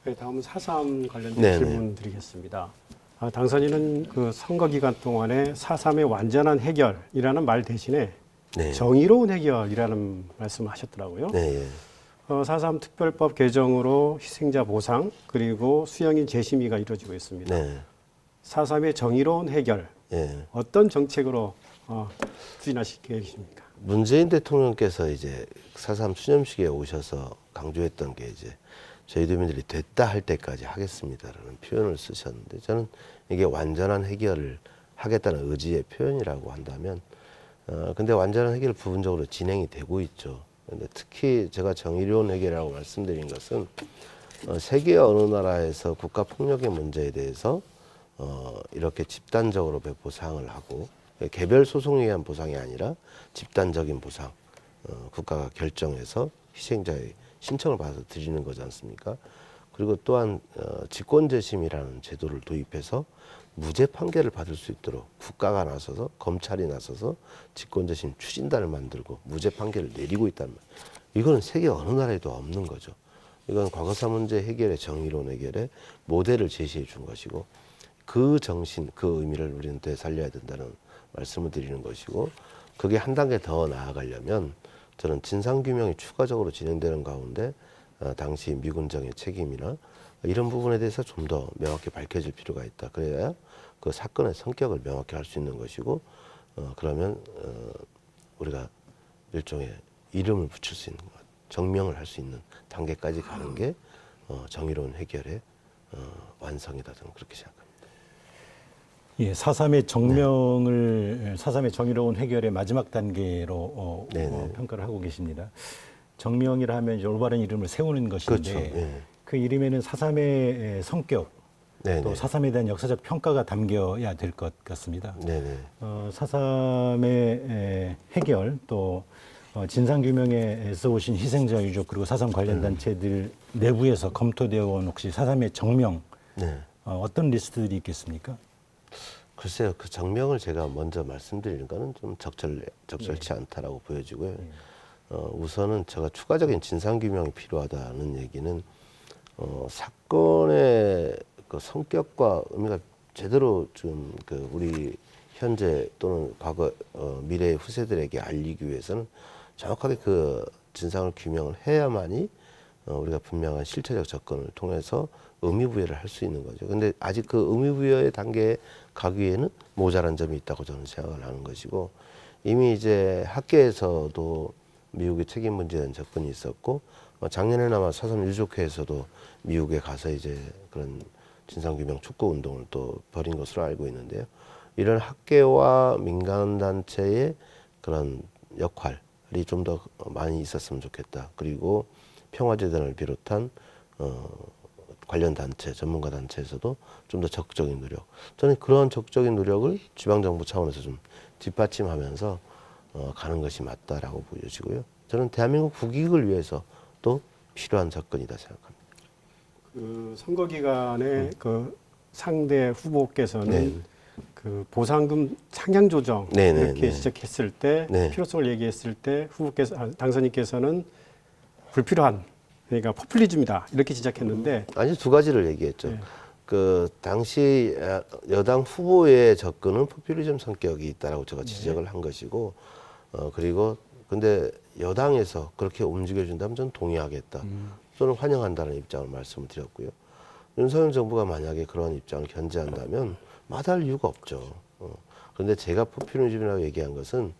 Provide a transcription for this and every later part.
네, 다음은 4.3 관련된 네네. 질문 드리겠습니다. 당선인은 그 선거 기간 동안에 4.3의 완전한 해결이라는 말 대신에 네. 정의로운 해결이라는 말씀하셨더라고요. 네. 예. 4.3 특별법 개정으로 희생자 보상 그리고 수용인 재심의가 이루어지고 있습니다. 네. 4.3의 정의로운 해결 예. 어떤 정책으로 추진하실 계획이십니까? 문재인 대통령께서 이제 4.3 추념식에 오셔서 강조했던 게 이제 저희 도민들이 됐다 할 때까지 하겠습니다라는 표현을 쓰셨는데 저는 이게 완전한 해결을 하겠다는 의지의 표현이라고 한다면 근데 완전한 해결 부분적으로 진행이 되고 있죠. 근데 특히 제가 정의로운 해결이라고 말씀드린 것은 세계 어느 나라에서 국가 폭력의 문제에 대해서 이렇게 집단적으로 보상을 하고 개별 소송에 의한 보상이 아니라 집단적인 보상 국가가 결정해서 희생자의 신청을 받아서 드리는 거지 않습니까? 그리고 또한 직권재심이라는 제도를 도입해서 무죄 판결을 받을 수 있도록 국가가 나서서 검찰이 나서서 직권재심 추진단을 만들고 무죄 판결을 내리고 있단 말이에요. 이거는 세계 어느 나라에도 없는 거죠. 이건 과거사 문제 해결의 정의로운 해결의 모델을 제시해 준 것이고 그 정신, 그 의미를 우리는 되살려야 된다는 말씀을 드리는 것이고 그게 한 단계 더 나아가려면 저는 진상규명이 추가적으로 진행되는 가운데 당시 미군정의 책임이나 이런 부분에 대해서 좀 더 명확히 밝혀질 필요가 있다. 그래야 그 사건의 성격을 명확히 할 수 있는 것이고 그러면 우리가 일종의 이름을 붙일 수 있는 것, 정명을 할 수 있는 단계까지 가는 게 정의로운 해결의 완성이다. 저는 그렇게 생각합니다. 예, 4.3의 정명을 4.3의 정의로운 해결의 마지막 단계로 평가를 하고 계십니다. 정명이라 하면 이제 올바른 이름을 세우는 것인데 그렇죠. 예. 그 이름에는 4.3의 성격 네네. 또 4.3에 대한 역사적 평가가 담겨야 될 것 같습니다. 네네. 4.3의 해결 또 진상규명에서 오신 희생자 유족 그리고 4.3 관련 단체들 내부에서 검토되어 온 혹시 4.3의 정명 네. 어떤 리스트들이 있겠습니까? 글쎄요, 그 정명을 제가 먼저 말씀드리는 거는 좀 적절치 않다라고 보여지고요. 우선은 제가 추가적인 진상규명이 필요하다는 얘기는 사건의 그 성격과 의미가 제대로 좀 그 우리 현재 또는 과거 미래의 후세들에게 알리기 위해서는 정확하게 그 진상을 규명을 해야만이 우리가 분명한 실체적 접근을 통해서 의미부여를 할 수 있는 거죠. 근데 아직 그 의미부여의 단계에 가기에는 모자란 점이 있다고 저는 생각을 하는 것이고 이미 이제 학계에서도 미국의 책임 문제에 대한 접근이 있었고 작년에나마 4.3 유족회에서도 미국에 가서 이제 그런 진상규명 촉구 운동을 또 벌인 것으로 알고 있는데요. 이런 학계와 민간단체의 그런 역할이 좀 더 많이 있었으면 좋겠다. 그리고 평화재단을 비롯한 관련 단체, 전문가 단체에서도 좀 더 적극적인 노력. 저는 그런 적극적인 노력을 지방정부 차원에서 좀 뒷받침하면서 가는 것이 맞다라고 보여지고요. 저는 대한민국 국익을 위해서 또 필요한 접근이다 생각합니다. 그 선거 기간에 그 상대 후보께서는 네. 그 보상금 상향 조정 네네, 이렇게 네. 지적했을 때 네. 필요성을 얘기했을 때 당선인께서는 불필요한 그러니까 포퓰리즘이다 이렇게 지적했는데 아니 두 가지를 얘기했죠. 네. 그 당시 여당 후보의 접근은 포퓰리즘 성격이 있다라고 제가 지적을 한 것이고 그리고 근데 여당에서 그렇게 움직여준다면 저는 동의하겠다. 저는 환영한다는 입장을 말씀을 드렸고요. 윤석열 정부가 만약에 그런 입장을 견지한다면 마다할 이유가 없죠. 그런데 제가 포퓰리즘이라고 얘기한 것은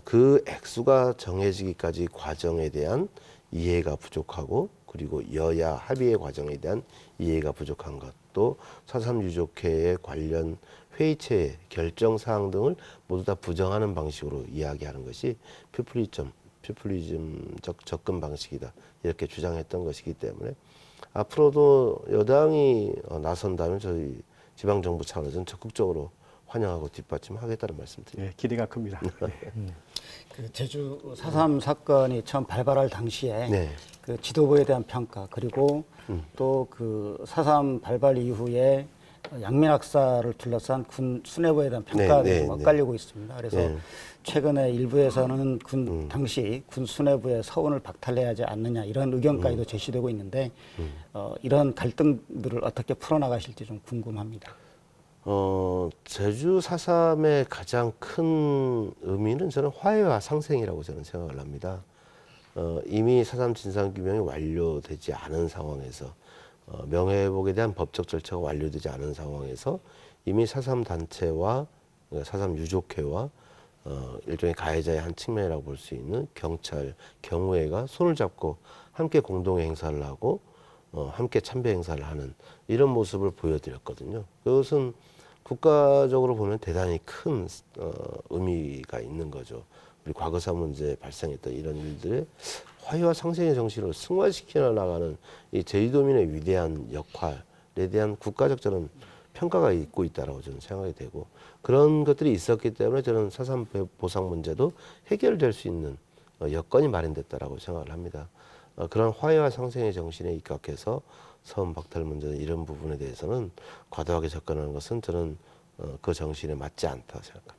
그 액수가 정해지기까지 과정에 대한 이해가 부족하고 그리고 여야 합의의 과정에 대한 이해가 부족한 것, 또 4.3 유족회의 관련 회의체의 결정사항 등을 모두 다 부정하는 방식으로 이야기하는 것이 포퓰리즘적 접근 방식이다. 이렇게 주장했던 것이기 때문에 앞으로도 여당이 나선다면 저희 지방정부 차원에서는 적극적으로 환영하고 뒷받침하겠다는 말씀드립니다. 네, 기대가 큽니다. 그 제주 4.3 사건이 처음 발발할 당시에 네. 그 지도부에 대한 평가 그리고 또 그 4.3 발발 이후에 양민학사를 둘러싼 군 수뇌부에 대한 평가가 네, 좀 네, 엇갈리고 있습니다. 그래서 네. 최근에 일부에서는 당시 군 수뇌부의 서운을 박탈해야 하지 않느냐 이런 의견까지도 제시되고 있는데 이런 갈등들을 어떻게 풀어나가실지 좀 궁금합니다. 제주 4.3의 가장 큰 의미는 저는 화해와 상생이라고 저는 생각을 합니다. 이미 4.3 진상규명이 완료되지 않은 상황에서 명예회복에 대한 법적 절차가 완료되지 않은 상황에서 이미 4.3 단체와 4.3 유족회와 일종의 가해자의 한 측면이라고 볼 수 있는 경찰, 경호회가 손을 잡고 함께 공동 행사를 하고 함께 참배 행사를 하는 이런 모습을 보여드렸거든요. 그것은 국가적으로 보면 대단히 큰 의미가 있는 거죠. 우리 과거사 문제에 발생했던 이런 일들의 화해와 상생의 정신을 승화시켜 나가는 이 제주도민의 위대한 역할에 대한 국가적 저는 평가가 있고 있다라고 저는 생각이 되고 그런 것들이 있었기 때문에 저는 4.3 보상 문제도 해결될 수 있는 여건이 마련됐다라고 생각을 합니다. 그런 화해와 상생의 정신에 입각해서 서원 박탈 문제 이런 부분에 대해서는 과도하게 접근하는 것은 저는 그 정신에 맞지 않다 생각합니다.